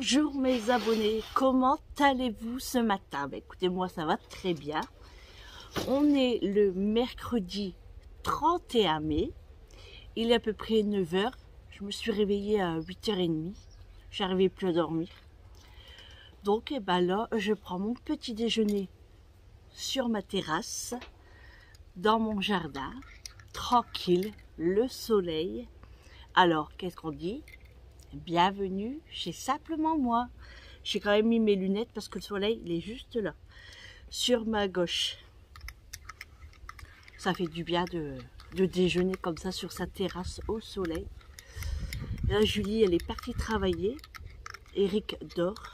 Bonjour mes abonnés, comment allez-vous ce matin? Écoutez, moi ça va très bien. On est le mercredi 31 mai, il est à peu près 9 h. Je me suis réveillée à 8 h 30, j'arrivais plus à dormir. Donc là, je prends mon petit déjeuner sur ma terrasse, dans mon jardin, tranquille, le soleil. Alors, qu'est-ce qu'on dit? Bienvenue chez Simplement Moi. J'ai quand même mis mes lunettes parce que le soleil, il est juste là, sur ma gauche. Ça fait du bien de déjeuner comme ça sur sa terrasse au soleil. Là, Julie, elle est partie travailler. Eric dort.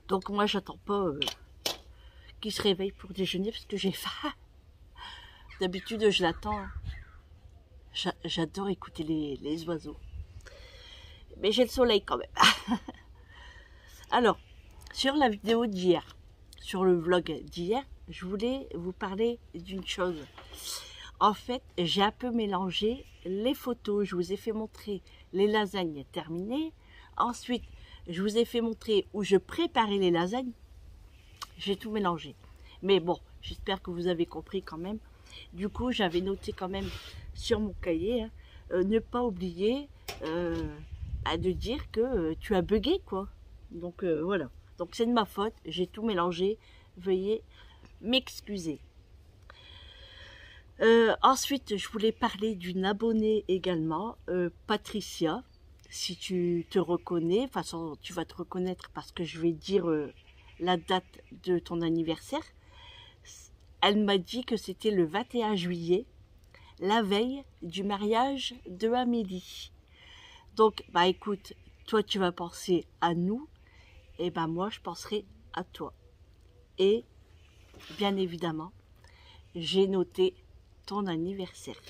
Donc moi, j'attends pas qu'il se réveille pour déjeuner parce que j'ai faim. D'habitude, je l'attends. J'adore écouter les oiseaux. Mais j'ai le soleil quand même. Alors, sur la vidéo d'hier, sur le vlog d'hier, je voulais vous parler d'une chose. En fait, j'ai un peu mélangé les photos. Je vous ai fait montrer les lasagnes terminées. Ensuite, je vous ai fait montrer où je préparais les lasagnes. J'ai tout mélangé. Mais bon, j'espère que vous avez compris quand même. Du coup, j'avais noté quand même sur mon cahier, ne pas oublier de dire que tu as bugué, quoi. Donc voilà. Donc c'est de ma faute, j'ai tout mélangé. Veuillez m'excuser. Ensuite, je voulais parler d'une abonnée également, Patricia. Si tu te reconnais, de toute façon, tu vas te reconnaître parce que je vais dire la date de ton anniversaire. Elle m'a dit que c'était le 21 juillet, la veille du mariage de Amélie. Donc, écoute, toi tu vas penser à nous, et moi je penserai à toi. Et, bien évidemment, j'ai noté ton anniversaire.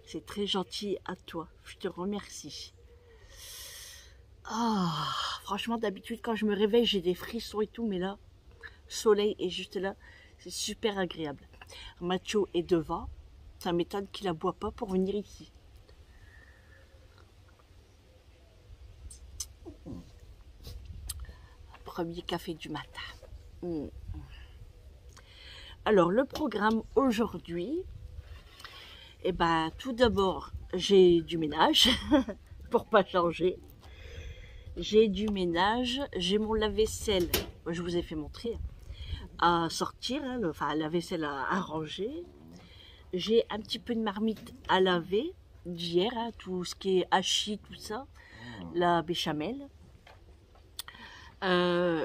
C'est très gentil à toi, je te remercie. Ah, franchement, d'habitude quand je me réveille, j'ai des frissons et tout, mais là, le soleil est juste là, c'est super agréable. Macho est devant, ça m'étonne qu'il ne la boit pas pour venir ici. Premier café du matin. Alors, le programme aujourd'hui, tout d'abord, j'ai du ménage, pour pas changer. J'ai du ménage, j'ai mon lave-vaisselle, je vous ai fait montrer, à sortir, la vaisselle à ranger. J'ai un petit peu de marmite à laver d'hier, tout ce qui est hachis, tout ça, la béchamel.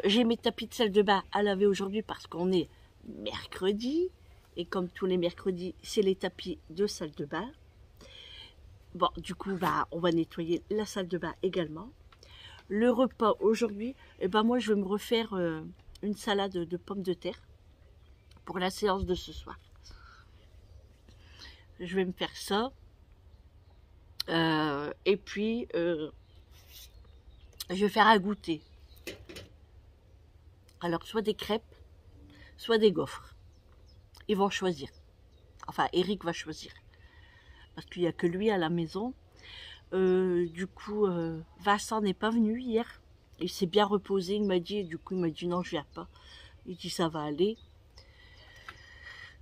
J'ai mes tapis de salle de bain à laver aujourd'hui parce qu'on est mercredi. Et comme tous les mercredis, c'est les tapis de salle de bain. Bon, du coup, on va nettoyer la salle de bain également. Le repas aujourd'hui, moi, je vais me refaire une salade de pommes de terre pour la séance de ce soir. Je vais me faire ça. Et puis, je vais faire à goûter. Alors, soit des crêpes, soit des gaufres. Ils vont choisir. Enfin, Eric va choisir. Parce qu'il n'y a que lui à la maison. Du coup, Vincent n'est pas venu hier. Il s'est bien reposé, il m'a dit. Du coup, il m'a dit non, je viens pas. Il dit ça va aller.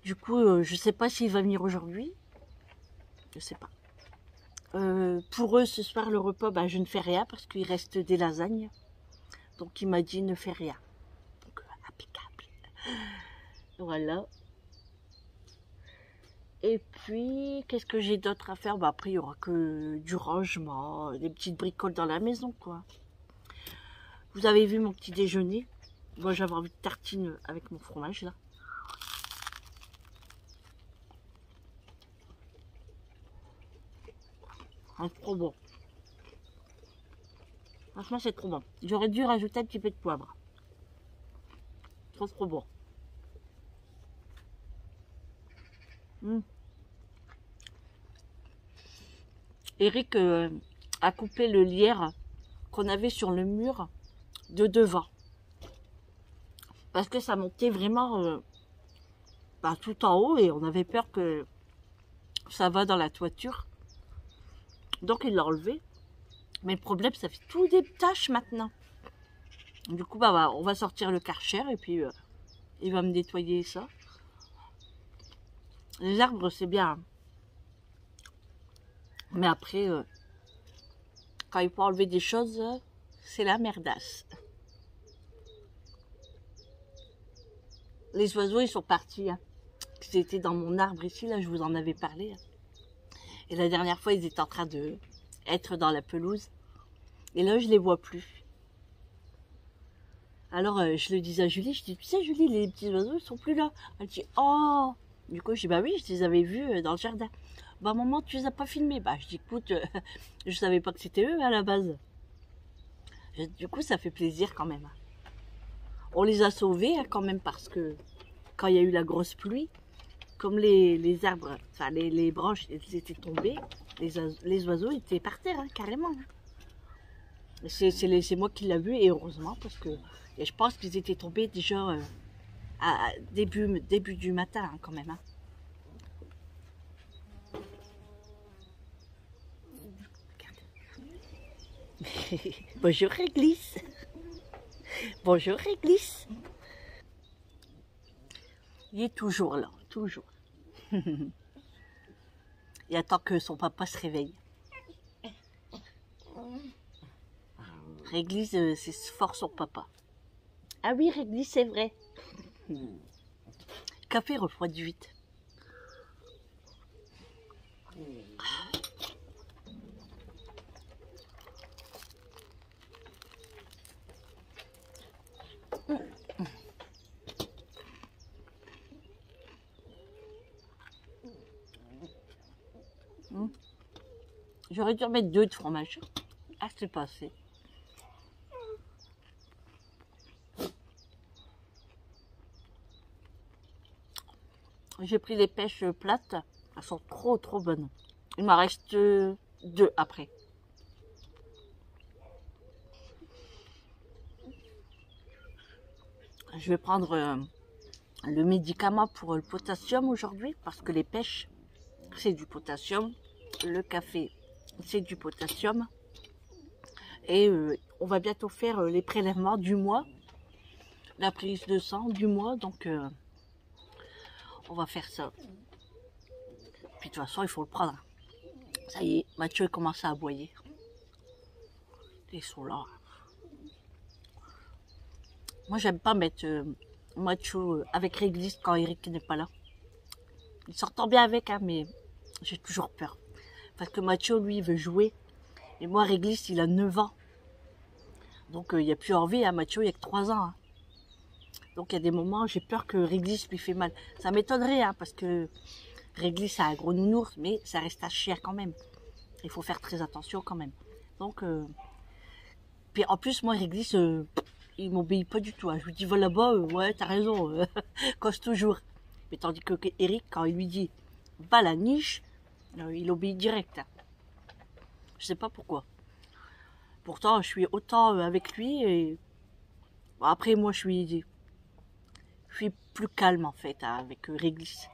Du coup, je sais pas s'il va venir aujourd'hui. Je sais pas. Pour eux, ce soir, le repas, je ne fais rien parce qu'il reste des lasagnes. Donc, il m'a dit ne fais rien. Donc, impeccable. Voilà. Et puis, qu'est-ce que j'ai d'autre à faire? Après, il n'y aura que du rangement, des petites bricoles dans la maison, quoi. Vous avez vu mon petit déjeuner? Moi, j'avais envie de tartine avec mon fromage, là. C'est trop bon. Franchement, c'est trop bon. J'aurais dû rajouter un petit peu de poivre. Trop bon. Eric a coupé le lierre qu'on avait sur le mur de devant. Parce que ça montait vraiment tout en haut et on avait peur que ça va dans la toiture. Donc il l'a enlevé. Mais le problème, ça fait tout des taches maintenant. Du coup, bah, on va sortir le Karcher et puis il va me nettoyer ça. Les arbres, c'est bien. Mais après, quand il faut enlever des choses, c'est la merdasse. Les oiseaux, ils sont partis. Hein. Ils étaient dans mon arbre ici, là, je vous en avais parlé. Hein. Et la dernière fois, ils étaient en train de être dans la pelouse. Et là, je les vois plus. Alors, je le disais à Julie, je dis, tu sais, Julie, les petits oiseaux, ils sont plus là. Elle dit, oh. Du coup, je dis, bah oui, je les avais vus dans le jardin. Bah, maman, tu les as pas filmés. Bah, je dis, écoute, je savais pas que c'était eux à la base. Du coup, ça fait plaisir quand même. On les a sauvés hein, quand même parce que quand il y a eu la grosse pluie, comme les arbres, enfin les branches elles étaient tombées, les oiseaux étaient par terre, hein, carrément. C'est moi qui l'ai vu et heureusement parce que et je pense qu'ils étaient tombés déjà à début du matin hein, quand même. Hein. Bonjour Réglisse. Bonjour Réglisse. Il est toujours là, toujours. Il attend que son papa se réveille. Réglisse, c'est fort son papa. Ah oui, Réglisse, c'est vrai. Café refroidit vite. J'aurais dû en mettre 2 de fromage. Ah, c'est pas assez. J'ai pris des pêches plates. Elles sont trop bonnes. Il m'en reste 2 après. Je vais prendre le médicament pour le potassium aujourd'hui parce que les pêches, c'est du potassium. Le café, c'est du potassium. Et on va bientôt faire les prélèvements du mois. La prise de sang du mois. Donc, on va faire ça. Puis de toute façon, il faut le prendre. Ça y est, Mathieu commence à aboyer. Ils sont là. Moi, j'aime pas mettre Mathieu avec Réglisse quand Eric n'est pas là. Il s'entend bien avec, hein, mais j'ai toujours peur. Parce que Mathieu, lui, il veut jouer. Et moi, Réglisse, il a 9 ans. Donc, il n'y a plus envie. Hein. Mathieu, il n'y a que 3 ans. Hein. Donc, il y a des moments, j'ai peur que Réglisse lui fait mal. Ça m'étonnerait, hein, parce que Réglisse a un gros nounours, mais ça reste à chier quand même. Il faut faire très attention quand même. Donc, puis en plus, moi, Réglisse, il m'obéit pas du tout. Hein. Je lui dis, va là-bas, ouais, t'as raison, cause toujours. Mais tandis que Eric, quand il lui dit, va à la niche, il obéit direct. Hein. Je sais pas pourquoi. Pourtant, je suis autant avec lui et bon, après, moi, je suis plus calme en fait hein, avec Réglisse.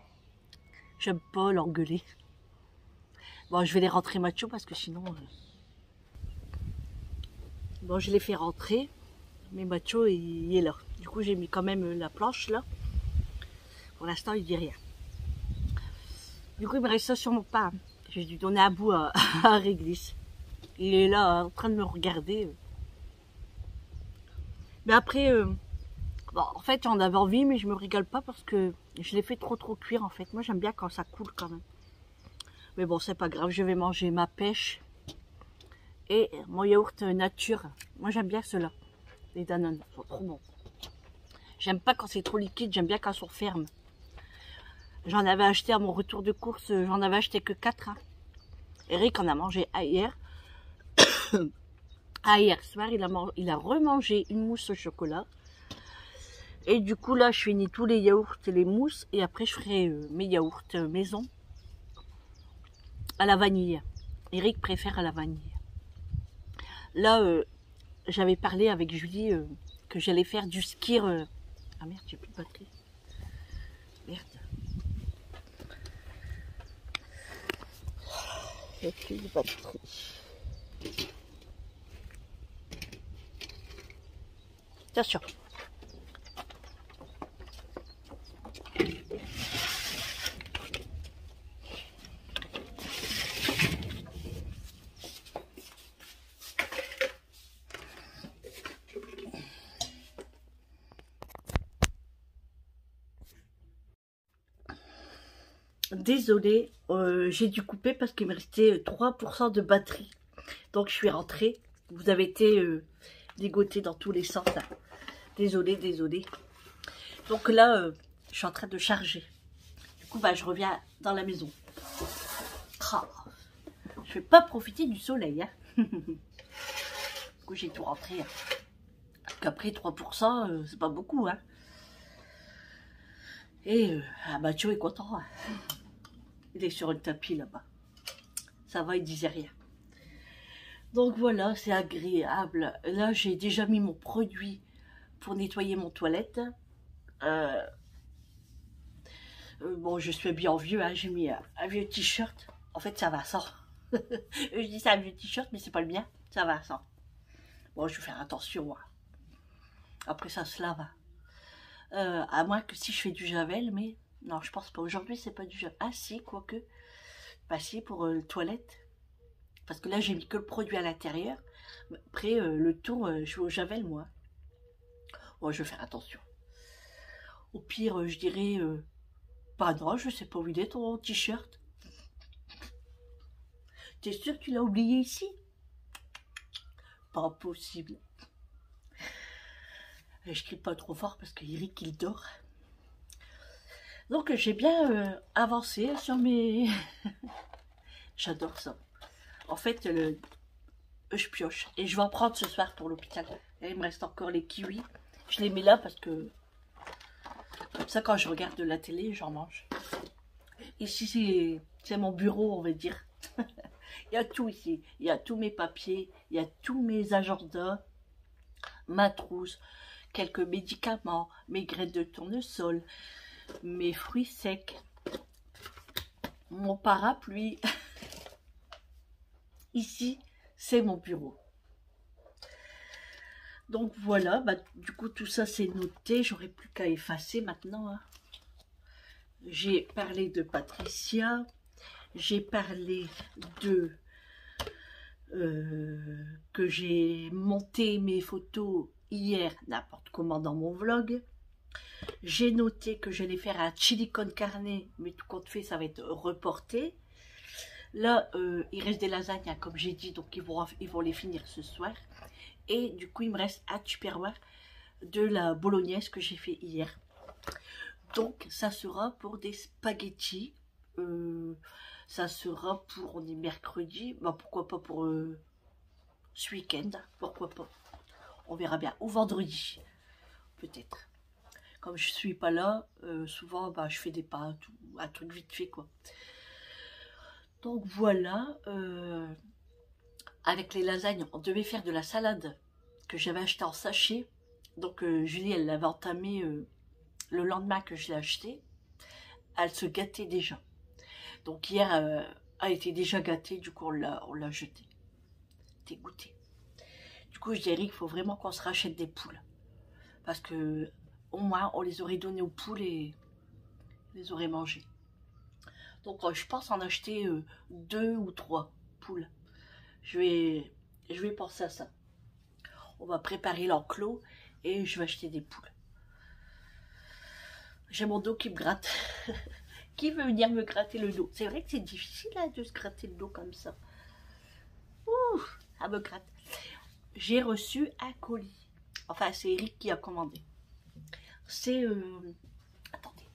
J'aime pas l'engueuler. Bon, je vais les rentrer Mathieu parce que sinon... Bon, je les fais rentrer, mais Mathieu, il est là. Du coup, j'ai mis quand même la planche là. Pour l'instant, il dit rien. Du coup, il me reste ça sur mon pain. J'ai dû donner un bout à Réglisse. Il est là en train de me regarder. Mais après, bon, en fait, j'en avais envie, mais je me rigole pas parce que je l'ai fait trop cuire en fait. Moi, j'aime bien quand ça coule quand même. Mais bon, c'est pas grave, je vais manger ma pêche et mon yaourt nature. Moi, j'aime bien ceux-là. Les Danone, ils sont trop bons. J'aime pas quand c'est trop liquide, j'aime bien quand ils sont fermes. J'en avais acheté à mon retour de course, j'en avais acheté que 4. Hein. Eric en a mangé hier. Hier soir, il a remangé une mousse au chocolat. Et du coup, là, je finis tous les yaourts et les mousses. Et après, je ferai mes yaourts maison à la vanille. Eric préfère à la vanille. Là, j'avais parlé avec Julie que j'allais faire du skir. Ah merde, j'ai plus de batterie. Merde. J'ai plus de batterie. Attention. Désolée, j'ai dû couper parce qu'il me restait 3% de batterie. Donc je suis rentrée. Vous avez été ligoté dans tous les sens. Là. Désolée, désolée. Donc là, je suis en train de charger. Du coup, bah, je reviens dans la maison. Ah, je vais pas profiter du soleil. Hein. Du coup, j'ai tout rentré. Hein. Parce qu'après, 3%, c'est pas beaucoup. Hein. Et Mathieu est content. Hein. Il est sur le tapis là-bas. Ça va, il disait rien. Donc voilà, c'est agréable. Là, j'ai déjà mis mon produit pour nettoyer mon toilette. Bon, je suis bien vieux, hein. J'ai mis un vieux t-shirt. En fait, ça va sans. Je dis c'est un vieux t-shirt, mais c'est pas le mien. Ça va sans. Bon, je vais faire attention. Hein. Après, ça se lave. À moins que si je fais du javel, mais non, je pense pas. Aujourd'hui, c'est pas du javel. Ah si, quoique. Bah si, pour toilette. Parce que là, j'ai mis que le produit à l'intérieur. Après, le tour, je vais au javel, moi. Bon, je vais faire attention. Au pire, je dirais... bah non, je sais pas où il est, ton t-shirt. T'es sûr que tu l'as oublié ici? Pas possible. Je crie pas trop fort parce qu'Eric, il dort. Donc, j'ai bien avancé sur mes... J'adore ça. En fait, je pioche. Et je vais en prendre ce soir pour l'hôpital. Il me reste encore les kiwis. Je les mets là parce que... Comme ça, quand je regarde la télé, j'en mange. Ici, c'est mon bureau, on va dire. Il y a tout ici. Il y a tous mes papiers. Il y a tous mes agendas. Ma trousse. Quelques médicaments. Mes graines de tournesol. Mes fruits secs. Mon parapluie. Ici, c'est mon bureau. Donc voilà, bah, du coup tout ça c'est noté, j'aurai plus qu'à effacer maintenant. Hein. J'ai parlé de Patricia, j'ai parlé de que j'ai monté mes photos hier n'importe comment dans mon vlog. J'ai noté que j'allais faire un chili con carne, mais tout compte fait ça va être reporté. Là il reste des lasagnes hein, comme j'ai dit, donc ils vont les finir ce soir. Et du coup, il me reste un tupperware de la bolognaise que j'ai fait hier. Donc, ça sera pour des spaghettis. Ça sera pour, on est mercredi. Bah, pourquoi pas pour ce week-end. Pourquoi pas. On verra bien. Ou vendredi, peut-être. Comme je suis pas là, souvent, bah, je fais des pâtes ou un truc vite fait, quoi. Donc, voilà. Avec les lasagnes, on devait faire de la salade que j'avais acheté en sachet. Donc Julie, elle l'avait entamé le lendemain que je l'ai acheté. Elle se gâtait déjà. Donc hier, elle était déjà gâtée, du coup on l'a jetée. Dégoûtée. Du coup, je dirais qu'il faut vraiment qu'on se rachète des poules. Parce que au moins, on les aurait données aux poules et les aurait mangées. Donc je pense en acheter 2 ou 3 poules. Je vais penser à ça. On va préparer l'enclos et je vais acheter des poules. J'ai mon dos qui me gratte. Qui veut venir me gratter le dos? C'est vrai que c'est difficile hein, de se gratter le dos comme ça. Ouh, ça me gratte. J'ai reçu un colis. Enfin, c'est Eric qui a commandé. C'est... Attendez.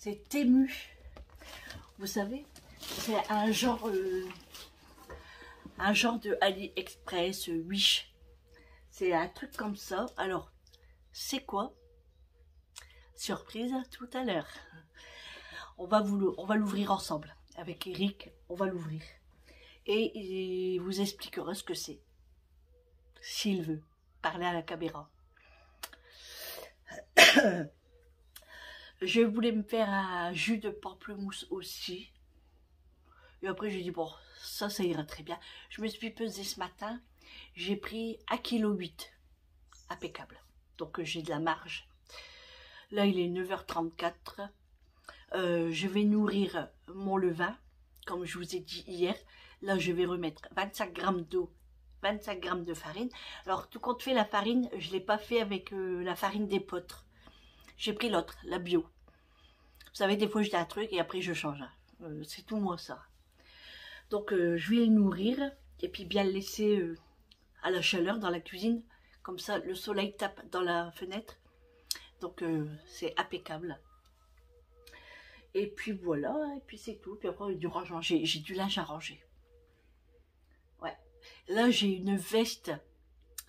C'est Temu. Vous savez, c'est un genre de AliExpress, Wish. C'est un truc comme ça. Alors, c'est quoi? Surprise tout à l'heure. On va l'ouvrir ensemble. Avec Eric, on va l'ouvrir. Et il vous expliquera ce que c'est. S'il veut parler à la caméra. Je voulais me faire un jus de pamplemousse aussi. Et après, j'ai dit, bon, ça ira très bien. Je me suis pesée ce matin. J'ai pris 1,8 kg. Impeccable. Donc, j'ai de la marge. Là, il est 9h34. Je vais nourrir mon levain, comme je vous ai dit hier. Là, je vais remettre 25 grammes d'eau, 25 grammes de farine. Alors, tout compte fait, la farine, je ne l'ai pas fait avec la farine d'épeautre. J'ai pris l'autre, la bio. Vous savez, des fois, je dis un truc et après, je change. C'est tout moi, ça. Donc, je vais le nourrir et puis bien le laisser à la chaleur dans la cuisine. Comme ça, le soleil tape dans la fenêtre. Donc, c'est impeccable. Et puis voilà, et puis c'est tout. Puis après, du rangement. J'ai du linge à ranger. Ouais. Là, j'ai une veste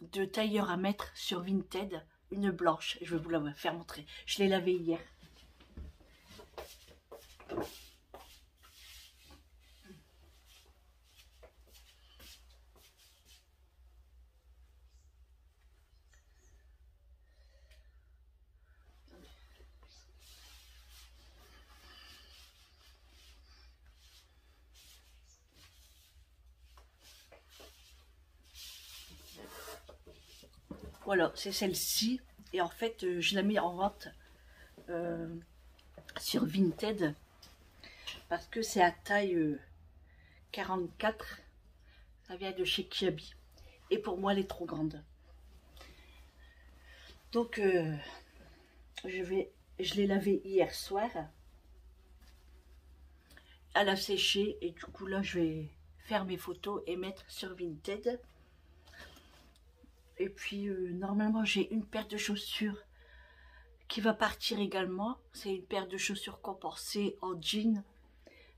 de tailleur à mettre sur Vinted. Une blanche. Je vais vous la faire montrer. Je l'ai lavée hier. Voilà, c'est celle-ci. Et en fait, je la mets en vente sur Vinted. Parce que c'est à taille 44. Ça vient de chez Kiabi. Et pour moi, elle est trop grande. Donc, je l'ai lavée hier soir. Elle a séché. Et du coup, là, je vais faire mes photos et mettre sur Vinted. Et puis, normalement, j'ai une paire de chaussures qui va partir également. C'est une paire de chaussures compensées en jean.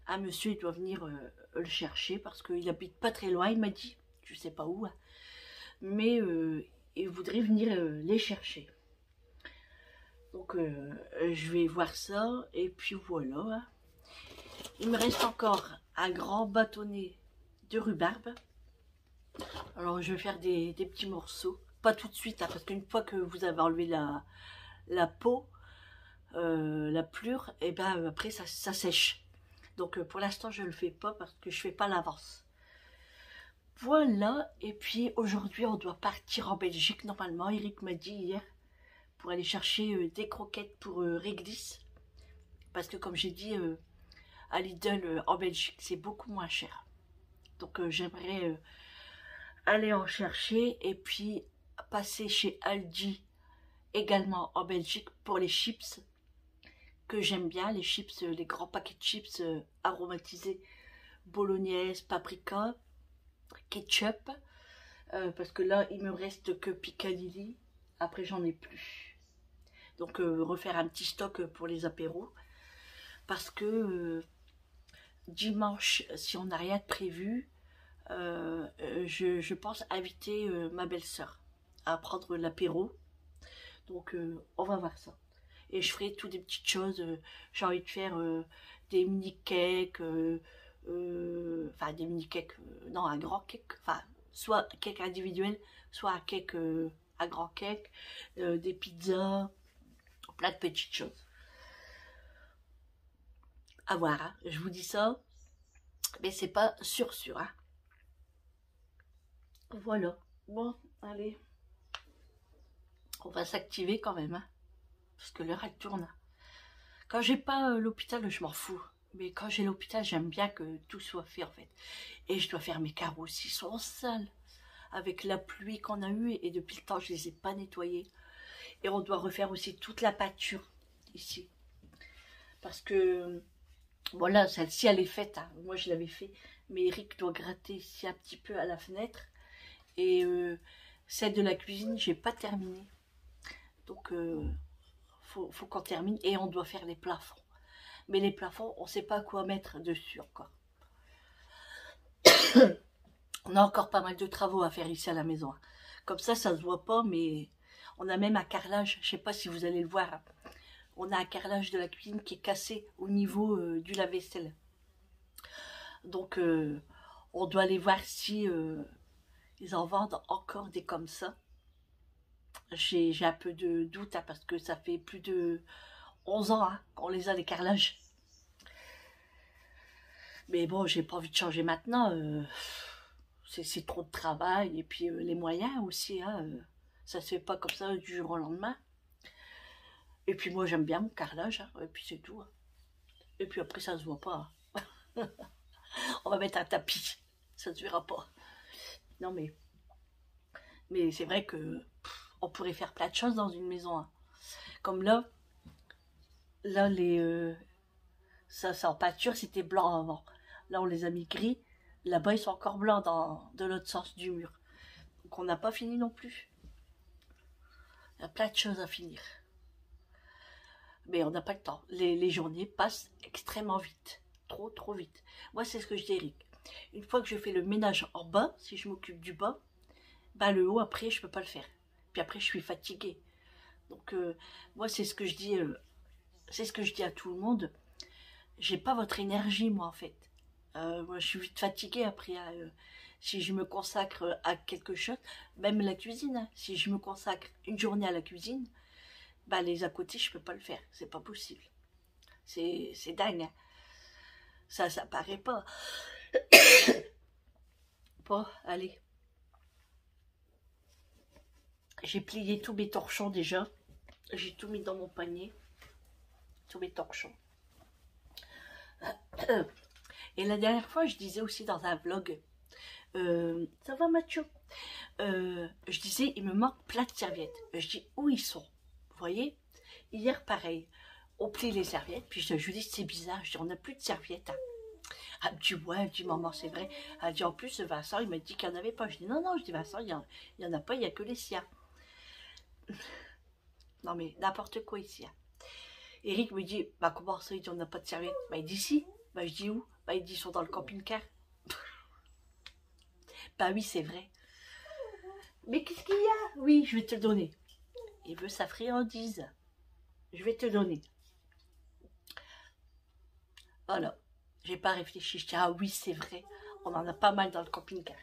Un monsieur, il doit venir le chercher parce qu'il habite pas très loin, il m'a dit. Je sais pas où. Hein. Mais il voudrait venir les chercher. Donc, je vais voir ça. Et puis, voilà. Hein. Il me reste encore un grand bâtonnet de rhubarbe. Alors, je vais faire des petits morceaux. Pas tout de suite, hein, parce qu'une fois que vous avez enlevé la peau, la plure, et ben après, ça sèche. Donc, pour l'instant, je ne le fais pas parce que je ne fais pas l'avance. Voilà. Et puis, aujourd'hui, on doit partir en Belgique. Normalement, Eric m'a dit hier, pour aller chercher des croquettes pour Réglisse. Parce que, comme j'ai dit, à Lidl, en Belgique, c'est beaucoup moins cher. Donc, j'aimerais aller en chercher et puis passer chez Aldi également en Belgique pour les chips que j'aime bien, les chips, les grands paquets de chips aromatisés, bolognaise, paprika, ketchup, parce que là il me reste que Picadilly, après j'en ai plus. Donc refaire un petit stock pour les apéros, parce que dimanche, si on n'a rien de prévu, je pense inviter ma belle-sœur à prendre l'apéro. Donc on va voir ça. Et je ferai toutes des petites choses. J'ai envie de faire des mini cakes, enfin des mini cakes, non, un grand cake, enfin soit cake individuel, soit un cake, un grand cake, des pizzas, plein de petites choses. À voir, hein. Je vous dis ça, mais c'est pas sûr, hein. Voilà. Bon, allez. On va s'activer quand même, hein, parce que l'heure elle tourne. Quand j'ai pas l'hôpital, je m'en fous. Mais quand j'ai l'hôpital, j'aime bien que tout soit fait en fait. Et je dois faire mes carreaux aussi, ils sont sales. Avec la pluie qu'on a eue et depuis le temps, je les ai pas nettoyés. Et on doit refaire aussi toute la peinture ici. Parce que, voilà, celle-ci elle est faite. Hein. Moi je l'avais fait. Mais Eric doit gratter ici un petit peu à la fenêtre. Et celle de la cuisine, j'ai pas terminé. Donc, faut qu'on termine et on doit faire les plafonds. Mais les plafonds, on ne sait pas quoi mettre dessus encore. On a encore pas mal de travaux à faire ici à la maison. Comme ça se voit pas, mais on a même un carrelage. Je ne sais pas si vous allez le voir. On a un carrelage de la cuisine qui est cassé au niveau du lave-vaisselle. Donc, on doit aller voir si ils en vendent encore des comme ça. J'ai un peu de doute hein, parce que ça fait plus de... 11 ans hein, qu'on les a les carrelages. Mais bon, j'ai pas envie de changer maintenant. C'est trop de travail. Et puis les moyens aussi. Hein, ça se fait pas comme ça du jour au lendemain. Et puis moi j'aime bien mon carrelage. Hein, et puis c'est tout. Hein. Et puis après ça se voit pas. Hein. On va mettre un tapis. Ça ne se verra pas. Non mais c'est vrai que on pourrait faire plein de choses dans une maison. Hein. Comme là les ça en pâture c'était blanc avant. Là on les a mis gris. Là-bas ils sont encore blancs de l'autre sens du mur. Donc on n'a pas fini non plus. Il y a plein de choses à finir. Mais on n'a pas le temps. Les journées passent extrêmement vite. Trop vite. Moi c'est ce que je dis Eric. Une fois que je fais le ménage en bas, si je m'occupe du bas, bah le haut après je peux pas le faire. Puis après je suis fatiguée. Donc moi c'est ce que je dis à tout le monde. J'ai pas votre énergie moi en fait. Moi je suis vite fatiguée après. Si je me consacre à quelque chose, même la cuisine, hein, si je me consacre une journée à la cuisine, bah les à côté je peux pas le faire. C'est pas possible. C'est dingue. Hein. Ça paraît pas. Bon, allez. J'ai plié tous mes torchons déjà. J'ai tout mis dans mon panier. Tous mes torchons. Et la dernière fois, je disais aussi dans un vlog, ça va Mathieu, je disais, il me manque plein de serviettes. Je dis, où ils sont? Vous voyez? Hier, pareil, on plie les serviettes, puis je lui dis, c'est bizarre, je dis, on n'a plus de serviettes. Hein. Elle me dit, ouais, elle me dit, maman, c'est vrai. Elle dit, en plus, Vincent, il m'a dit qu'il n'y en avait pas. Je dis, non, je dis, Vincent, il n'y en a pas, il n'y a que les siens. Non, mais n'importe quoi ici. Hein. Eric me dit, bah comment ça, il dit, on n'a pas de serviettes? Bah il dit, si. Bah je dis, où? Bah il dit, ils sont dans le camping-car. Bah oui, c'est vrai. Mais qu'est-ce qu'il y a? Oui, je vais te le donner. Il veut sa friandise. Je vais te donner. Voilà. J'ai pas réfléchi. Je dis, ah oui, c'est vrai. On en a pas mal dans le camping-car.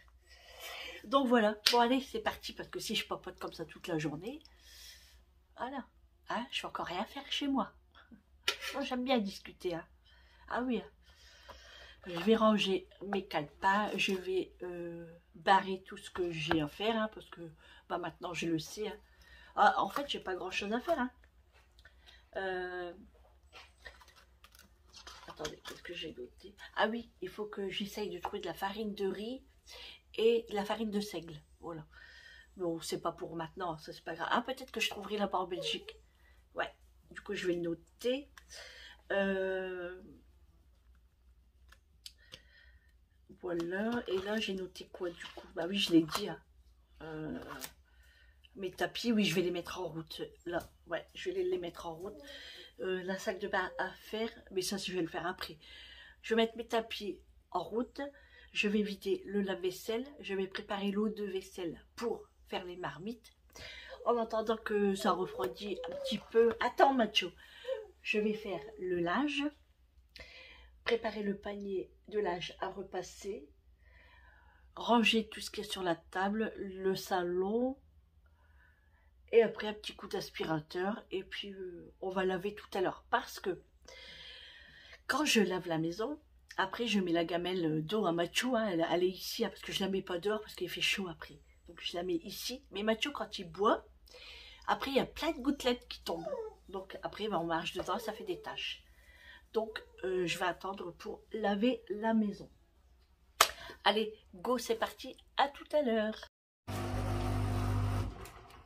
Donc voilà. Bon, allez, c'est parti. Parce que si je papote comme ça toute la journée, voilà. Hein, je vais encore rien faire chez moi. Moi, j'aime bien discuter. Hein. Ah oui. Je vais ranger mes calepins. Je vais barrer tout ce que j'ai à faire. Hein, parce que bah, maintenant, je le sais. Hein. Ah, en fait, j'ai pas grand-chose à faire. Hein. Attendez, qu'est-ce que j'ai noté? Ah oui, il faut que j'essaye de trouver de la farine de riz et de la farine de seigle. Voilà. Bon, c'est pas pour maintenant, ça c'est pas grave. Ah, peut-être que je trouverai là-bas en Belgique. Ouais, du coup, je vais le noter. Voilà, et là, j'ai noté quoi du coup? Bah oui, je l'ai dit. Hein. Mes tapis, oui, je vais les mettre en route. Là, ouais, je vais les mettre en route. La salle de bain à faire, mais ça, je vais le faire après. Je vais mettre mes tapis en route. Je vais vider le lave-vaisselle. Je vais préparer l'eau de vaisselle pour faire les marmites. En attendant que ça refroidit un petit peu. Attends, Mathieu. Je vais faire le linge. Préparer le panier de linge à repasser. Ranger tout ce qui est sur la table. Le salon. Et après un petit coup d'aspirateur. Et puis on va laver tout à l'heure. Parce que quand je lave la maison, après je mets la gamelle d'eau à Mathieu. Hein, elle est ici. Hein, parce que je la mets pas dehors parce qu'il fait chaud après. Donc je la mets ici. Mais Mathieu quand il boit, après il y a plein de gouttelettes qui tombent. Donc après ben, on marche dedans, ça fait des taches. Donc je vais attendre pour laver la maison. Allez, go, c'est parti. À tout à l'heure.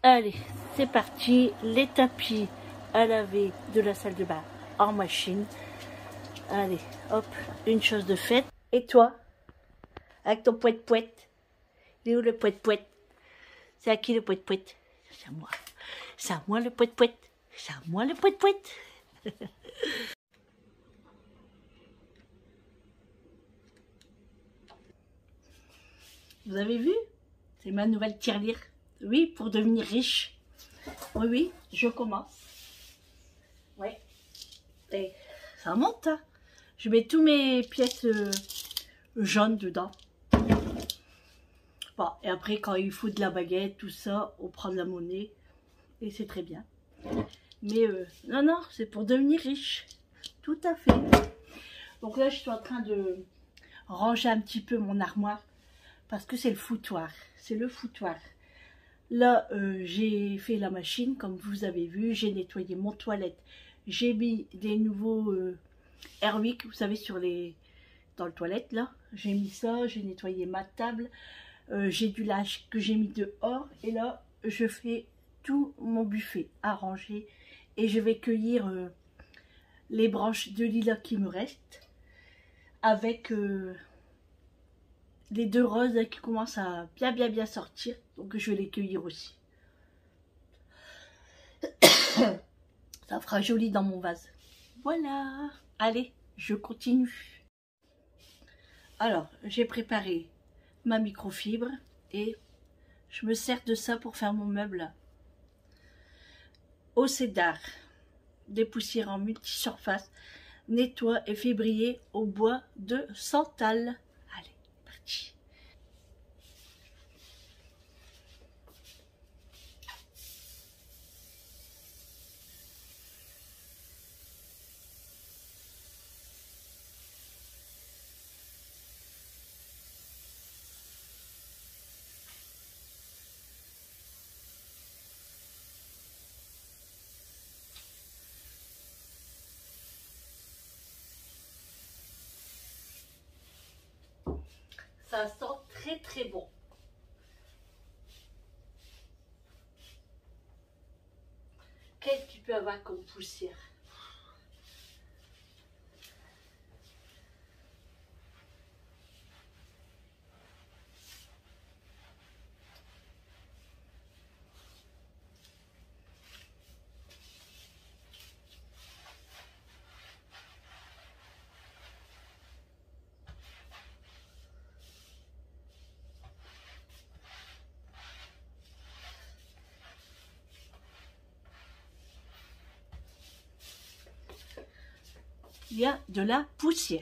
Allez, c'est parti, les tapis à laver de la salle de bain en machine. Allez, hop, une chose de faite. Et toi, avec ton poète-poète, il est où le poète-poète? C'est à qui le poète-poète? C'est à moi. C'est à moi le poète-poète. C'est à moi le poète-poète. Vous avez vu? C'est ma nouvelle tirelire. Oui, pour devenir riche. Oui, oui, je commence. Oui. Et ça monte. Hein. Je mets tous mes pièces jaunes dedans. Bon, et après, quand il faut de la baguette, tout ça, on prend de la monnaie. Et c'est très bien. Mais non, non, c'est pour devenir riche. Tout à fait. Donc là, je suis en train de ranger un petit peu mon armoire. Parce que c'est le foutoir. C'est le foutoir. Là, j'ai fait la machine, comme vous avez vu. J'ai nettoyé mon toilette. J'ai mis des nouveaux Airwick, vous savez, dans le toilette, là. J'ai mis ça, j'ai nettoyé ma table. J'ai du linge que j'ai mis dehors. Et là, je fais tout mon buffet à ranger. Et je vais cueillir les branches de lilas qui me restent. Avec les 2 roses qui commencent à bien sortir. Donc je vais les cueillir aussi. Ça fera joli dans mon vase. Voilà. Allez, je continue. Alors, j'ai préparé ma microfibre et je me sers de ça pour faire mon meuble au cédar. Dépoussière en multisurface, nettoie et fait briller au bois de santal. Allez, parti. Ça sent très bon. Qu'est-ce qu'il peut avoir comme poussière? Il y a de la poussière.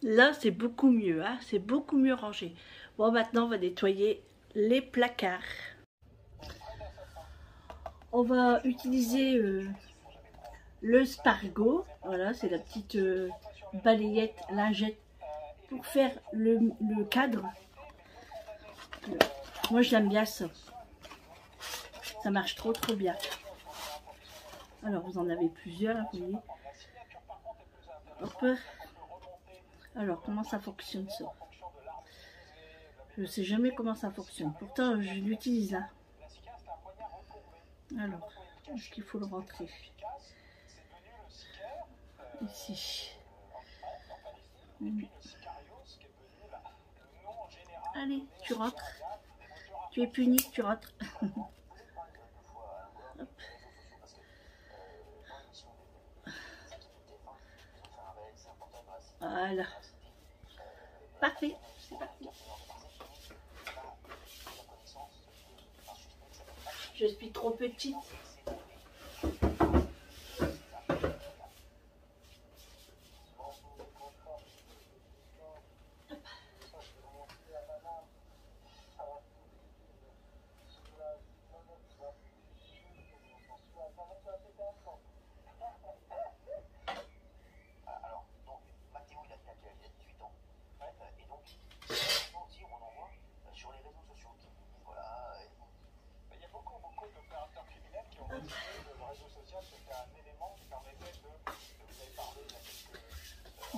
Là, c'est beaucoup mieux, hein, c'est beaucoup mieux rangé. Bon, maintenant, on va nettoyer les placards. On va utiliser le Spargo. Voilà, c'est la petite balayette, lingette pour faire le cadre. Moi, j'aime bien ça. Ça marche trop bien. Alors, vous en avez plusieurs, hein, vous voyez. Hop. Alors, comment ça fonctionne ça? Je ne sais jamais comment ça fonctionne. Pourtant, je l'utilise là. Alors, est-ce qu'il faut le rentrer? Ici. Allez, tu rentres. Tu es puni, tu rentres. Hop. Voilà. Parfait, c'est parti. Je suis trop petite.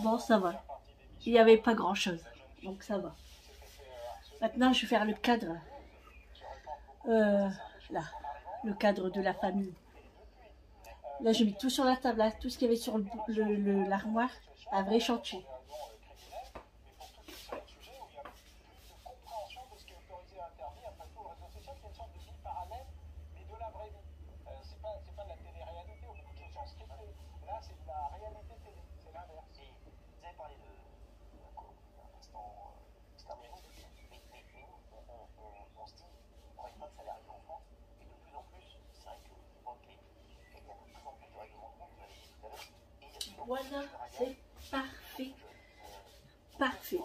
Bon, ça va. Il n'y avait pas grand chose. Donc ça va. Maintenant, je vais faire le cadre. Là. Le cadre de la famille. Là, j'ai mis tout sur la table. Là, tout ce qu'il y avait sur l'armoire. Un vrai chantier. Voilà, c'est parfait. Parfait.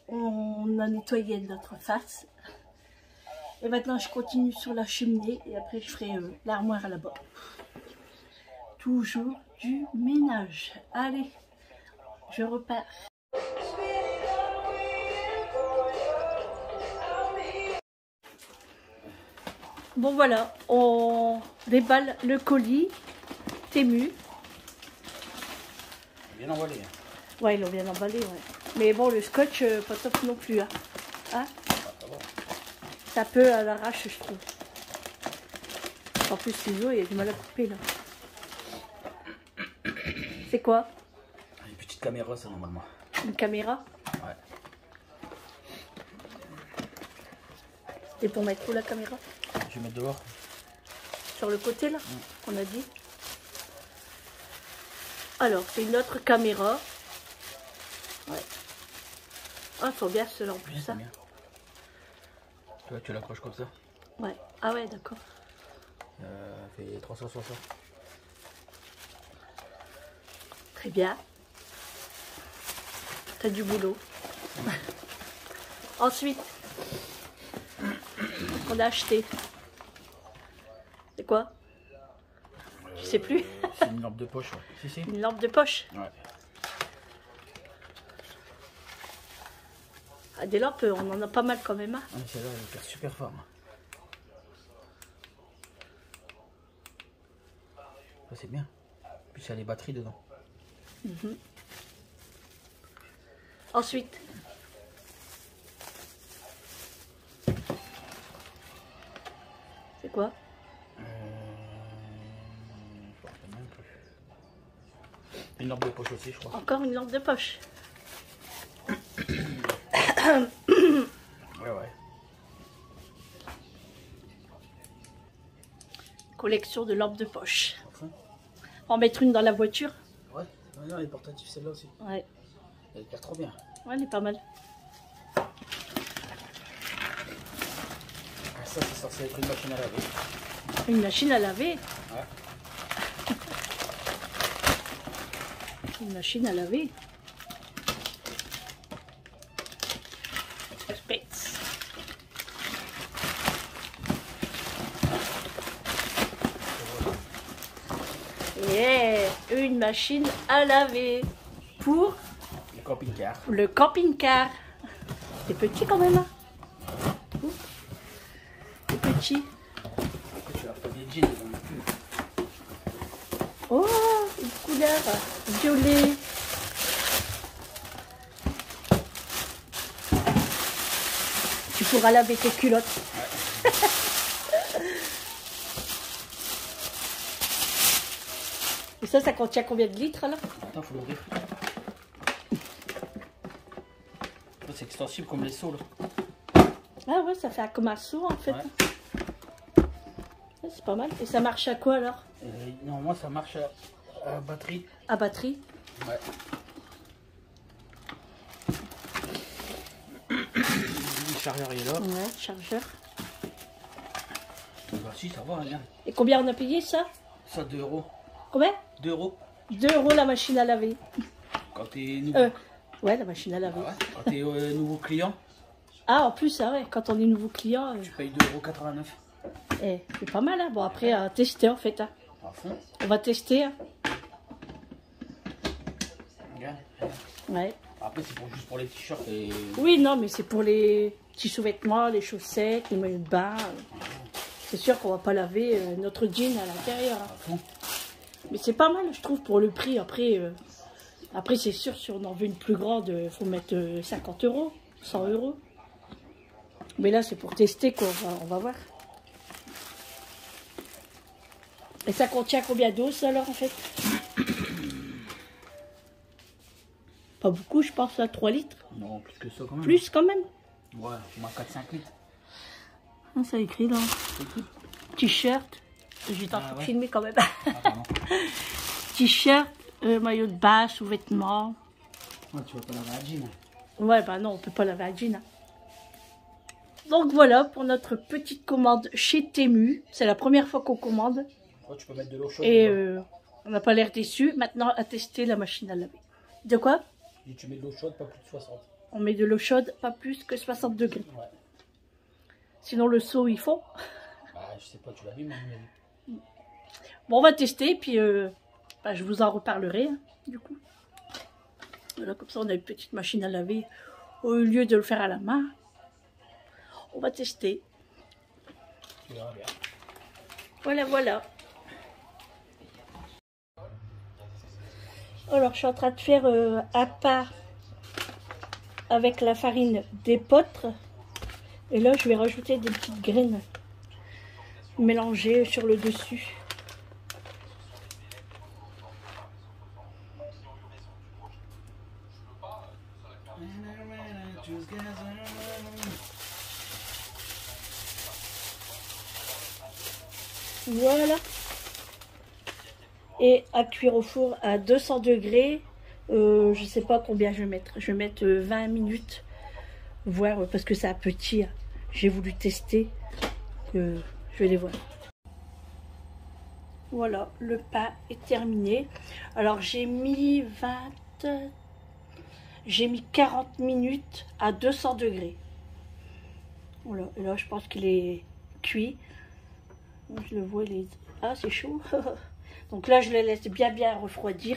On a nettoyé notre face. Et maintenant, je continue sur la cheminée et après, je ferai l'armoire là-bas. Toujours du ménage. Allez, je repars. Bon voilà, on déballe le colis Temu. Bien emballé. Ouais, ils l'ont bien emballé, ouais. Mais bon, le scotch, pas top non plus. Hein. Hein? Ça peut à l'arrache, je trouve. En plus, ciseaux, il y a du mal à couper là. C'est quoi? Une petite caméra, ça, normalement. Une caméra? Ouais. C'était pour mettre où la caméra? Je vais mettre dehors. Sur le côté là, qu'on a dit. Alors, c'est une autre caméra. Ouais. Ah, faut bien cela en plus, ça. Bien. Tu l'accroches comme ça. Ouais. Ah ouais, d'accord. Fait 360. Très bien. T'as du boulot. Ensuite, on a acheté. C'est quoi? Je sais plus. C'est une lampe de poche. Ouais. Si, si. Une lampe de poche. Ouais. Ah, des lampes, on en a pas mal quand même. Hein. Ah, celle-là, elle éclaire super fort. Ça, c'est bien. Puis il y a les batteries dedans. Ensuite, c'est quoi? Je me rappelle même plus. Une lampe de poche aussi, je crois. Encore une lampe de poche. Ouais, ouais. Collection de lampes de poche. Enfin. On va en mettre une dans la voiture. Ouais, non, elle est portative celle-là aussi. Ouais. Elle éclaire trop bien. Ouais, elle est pas mal. Ah, ça, c'est censé être une machine à laver. Une machine à laver. Ouais. Une machine à laver. Spets. Yeah, une machine à laver pour Le camping-car. le camping-car. C'est petit quand même. Hein. C'est petit. Après, tu as pas des jeans dedans non plus. Oh, une couleur violet. Tu pourras laver tes culottes. Et ça contient combien de litres alors? Attends, faut l'ouvrir. C'est extensible comme les seaux là. Ah ouais, ça fait comme un seau en fait. Ouais. Ouais, c'est pas mal. Et ça marche à quoi alors? Normalement, ça marche à batterie. À batterie? Ouais. Le chargeur il est là. Ouais, chargeur. Bah si, ça va, regarde. Et combien on a payé ça? Ça, 2 euros. Combien? 2 euros. 2 € la machine à laver. Quand t'es nouveau. Ouais, la machine à laver. Ah ouais. Quand t'es nouveau client, Ah, en plus, ah ouais, quand on est nouveau client, tu payes 2,89 €. c'est pas mal. Hein. Bon, après, à tester en fait. Hein. À fond. On va tester. Hein. Regarde. Ouais. Après, c'est juste pour les t-shirts et. Oui, non, mais c'est pour les petits sous-vêtements, les chaussettes, les maillots de bain. C'est sûr qu'on va pas laver notre jean à l'intérieur. Hein. À fond. Mais c'est pas mal, je trouve, pour le prix. Après, après c'est sûr, si on en veut une plus grande, il faut mettre 50 €, 100 €. Mais là, c'est pour tester, quoi. On va voir. Et ça contient combien d'eau, ça, alors, en fait? Pas beaucoup, je pense, à 3 litres. Non, plus que ça quand même. Plus, quand même. Ouais, au moins 4-5 litres. Ah, ça écrit là. T-shirt. J'étais en train de filmer quand même. T-shirt, maillot de bain, sous-vêtements. Ouais, tu vas pas laver la jean. Ouais, bah non, on peut pas laver la jean. Hein. Donc voilà pour notre petite commande chez Temu. C'est la première fois qu'on commande. Ouais, tu peux mettre de l'eau chaude. Et On n'a pas l'air déçu. Maintenant, à tester la machine à laver. De quoi? Et tu mets de l'eau chaude, pas plus de 60. On met de l'eau chaude, pas plus que 60 degrés. Ouais. Sinon, le seau, il fond. Bah, je sais pas, tu l'as vu, mais Bon, on va tester, puis bah, je vous en reparlerai, hein, du coup. Voilà, comme ça, on a une petite machine à laver au lieu de le faire à la main. On va tester. tu verras bien. Voilà, voilà. Alors, je suis en train de faire à part avec la farine d'épeautre. Et là, je vais rajouter des petites graines mélangées sur le dessus. Voilà. Et à cuire au four à 200 degrés. Je sais pas combien je vais mettre. Je vais mettre 20 minutes. Voir parce que c'est petit. J'ai voulu tester. Je vais les voir. Voilà, le pain est terminé. Alors j'ai mis 40 minutes à 200 degrés. Voilà, et là je pense qu'il est cuit. Je le vois, ah c'est chaud. Donc là je le laisse bien refroidir.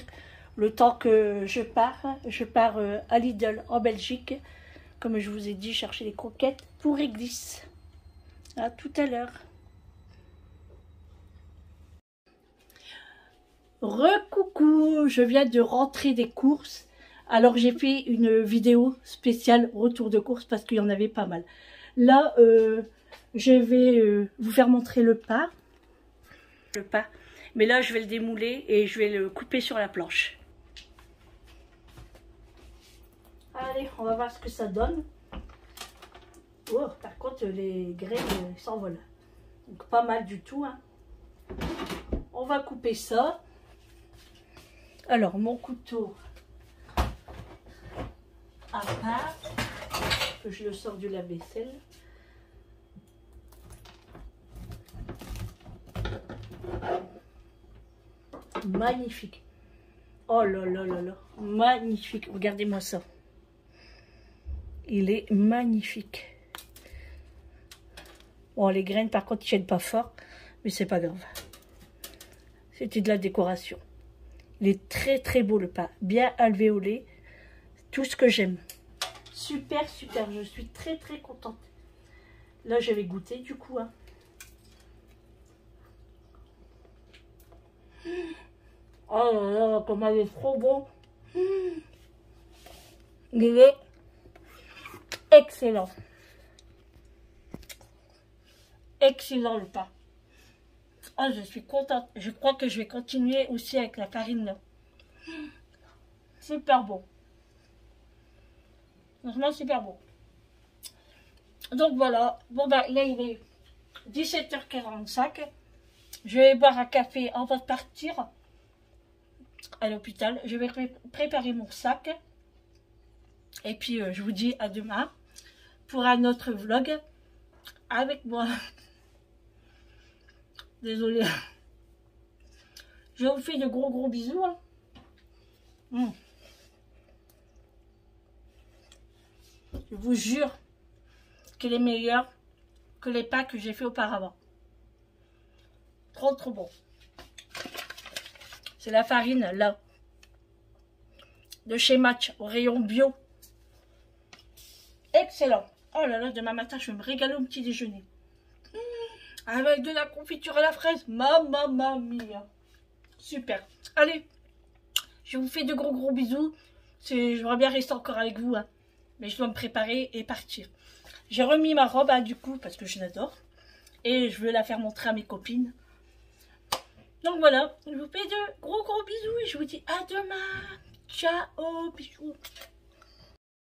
Le temps que je pars à Lidl en Belgique. Comme je vous ai dit, chercher les croquettes pour réglisse. À tout à l'heure. Recoucou, je viens de rentrer des courses. Alors j'ai fait une vidéo spéciale retour de course parce qu'il y en avait pas mal. Là, je vais vous faire montrer le pain. Mais là, je vais le démouler et je vais le couper sur la planche. Allez, on va voir ce que ça donne. Oh, par contre, les graines s'envolent. Donc pas mal du tout, hein. On va couper ça. Alors, mon couteau à part, que je le sors du lave-vaisselle. Magnifique. Oh là là là là. Magnifique. Regardez-moi ça. Il est magnifique. Bon, les graines, par contre, ils tiennent pas fort. Mais c'est pas grave. C'était de la décoration. Il est très beau le pain. Bien alvéolé. Tout ce que j'aime. Super. Je suis très contente. Là, je vais goûter du coup. Hein. Oh là là, comme elle est trop bon. Il est excellent. Excellent le pain. Oh, je suis contente. Je crois que je vais continuer aussi avec la farine là. Super bon. Franchement, super bon. Donc voilà. Bon ben là il est 17h45. Je vais boire un café avant de partir à l'hôpital. Je vais préparer mon sac. Et puis je vous dis à demain pour un autre vlog avec moi. Désolée. Je vous fais de gros bisous. Hein. Je vous jure qu'il est meilleur que les pains que j'ai fait auparavant. Trop bon. C'est la farine là. De chez Match au rayon bio. Excellent. Oh là là, demain matin, je vais me régaler au petit déjeuner. Avec de la confiture à la fraise. Mamma mia. Super. Allez. Je vous fais de gros bisous. J'aimerais bien rester encore avec vous. Hein. Mais je dois me préparer et partir. J'ai remis ma robe du coup parce que je l'adore. Et je veux la faire montrer à mes copines. Donc voilà. Je vous fais de gros bisous. Et je vous dis à demain. Ciao. Bisous.